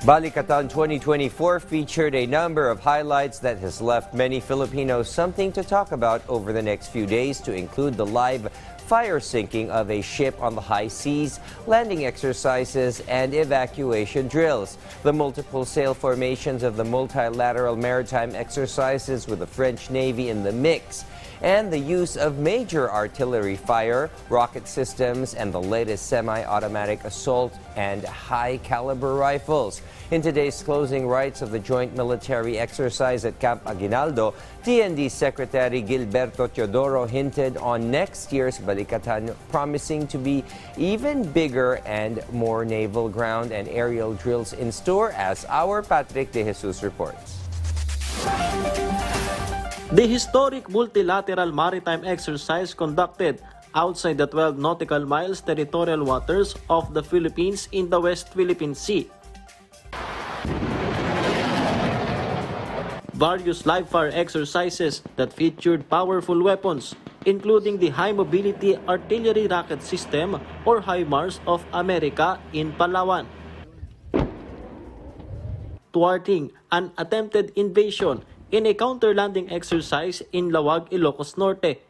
Balikatan 2024 featured a number of highlights that has left many Filipinos something to talk about over the next few days, to include the live fire sinking of a ship on the high seas, landing exercises, and evacuation drills, the multiple sail formations of the multilateral maritime exercises with the French Navy in the mix, and the use of major artillery fire, rocket systems, and the latest semi-automatic assault and high-caliber rifles. In today's closing rites of the joint military exercise at Camp Aguinaldo, TND Secretary Gilberto Teodoro hinted on next year's Balikatan, promising to be even bigger and more naval ground and aerial drills in store, as our Patrick De Jesus reports. The historic multilateral maritime exercise conducted outside the 12 nautical miles territorial waters of the Philippines in the West Philippine Sea. Various live-fire exercises that featured powerful weapons, including the High Mobility Artillery Rocket System or HIMARS of America in Palawan, thwarting an attempted invasion in a counter-landing exercise in Lawag, Ilocos Norte,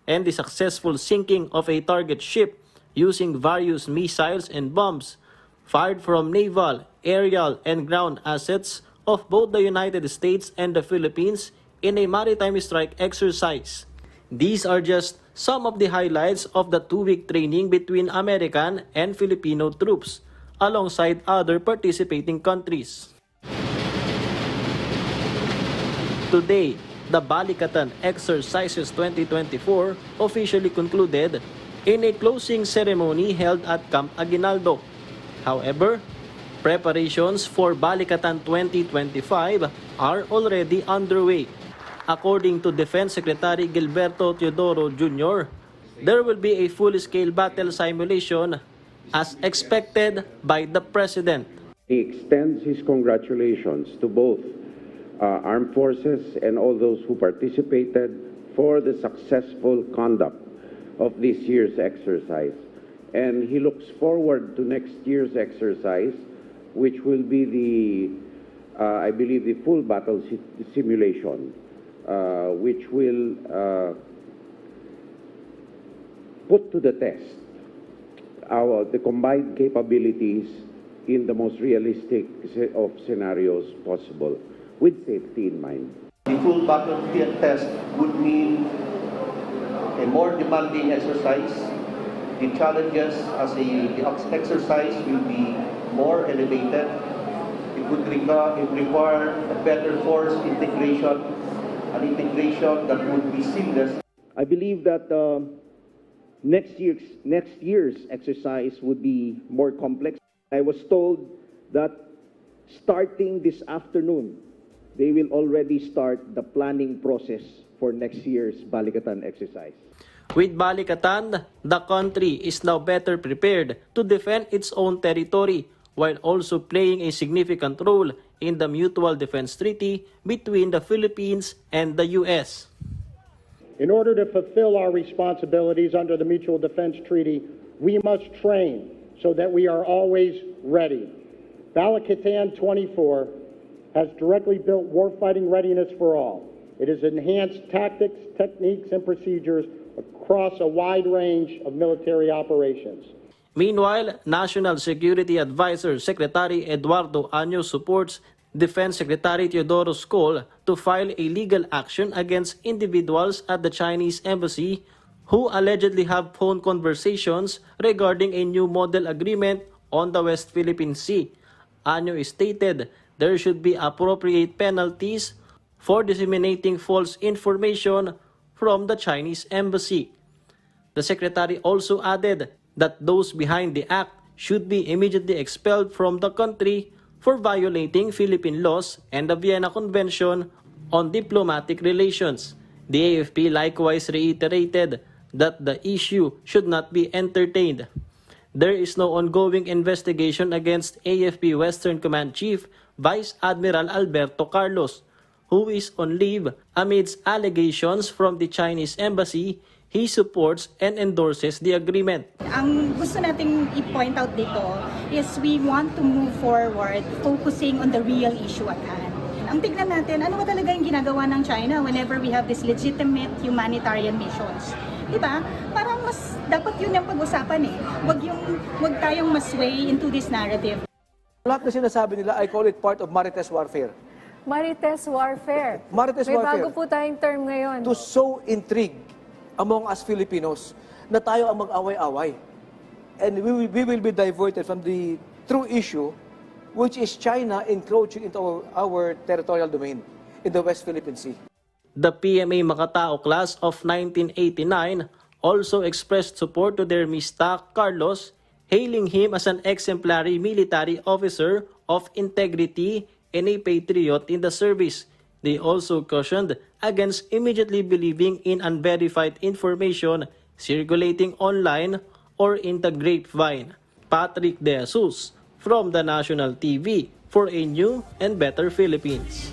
and the successful sinking of a target ship using various missiles and bombs fired from naval, aerial, and ground assets of both the United States and the Philippines in a maritime strike exercise. These are just some of the highlights of the 2-week training between American and Filipino troops, alongside other participating countries. Today, the Balikatan Exercises 2024 officially concluded in a closing ceremony held at Camp Aguinaldo. However, preparations for Balikatan 2025 are already underway. According to Defense Secretary Gilberto Teodoro Jr., there will be a full-scale battle simulation as expected by the President. He extends his congratulations to both armed forces and all those who participated for the successful conduct of this year's exercise. And he looks forward to next year's exercise, which will be I believe, the full battle simulation, which will put to the test the combined capabilities in the most realistic of scenarios possible, with safety in mind. The full battlefield test would mean a more demanding exercise. The challenges as the exercise will be more elevated. It would require a better force integration, an integration that would be seamless. I believe that next year's exercise would be more complex. I was told that starting this afternoon, they will already start the planning process for next year's Balikatan exercise. With Balikatan, the country is now better prepared to defend its own territory, while also playing a significant role in the Mutual Defense Treaty between the Philippines and the U.S. In order to fulfill our responsibilities under the Mutual Defense Treaty, we must train so that we are always ready. Balikatan 24 has directly built warfighting readiness for all. It has enhanced tactics, techniques, and procedures across a wide range of military operations. Meanwhile, National Security Advisor Secretary Eduardo Año supports Defense Secretary Teodoro's call to file a legal action against individuals at the Chinese embassy who allegedly have phone conversations regarding a new model agreement on the West Philippine Sea. Año stated there should be appropriate penalties for disseminating false information from the Chinese embassy. The secretary also added that those behind the act should be immediately expelled from the country for violating Philippine laws and the Vienna Convention on Diplomatic Relations. The AFP likewise reiterated that the issue should not be entertained. There is no ongoing investigation against AFP Western Command Chief Vice Admiral Alberto Carlos, who is on leave amidst allegations from the Chinese embassy he supports and endorses the agreement. Ang gusto nating i-point out dito is we want to move forward focusing on the real issue at hand. Ang tignan natin, ano ba talaga yung ginagawa ng China whenever we have these legitimate humanitarian missions? Diba? Parang mas dapat yun yung pag-usapan eh. Wag tayong masway into this narrative. Lahat na sinasabi nila, I call it part of Marites warfare. Marites warfare. Marites May warfare. bago po tayong term ngayon. To sow intrigue among us Filipinos na tayo ang mag-away-away. And we will be diverted from the true issue, which is China encroaching into our territorial domain in the West Philippine Sea. The PMA Makatao class of 1989 also expressed support to their Mista Carlos, hailing him as an exemplary military officer of integrity and a patriot in the service. They also cautioned against immediately believing in unverified information circulating online or in the grapevine. Patrick De Jesus from the National TV for a new and better Philippines.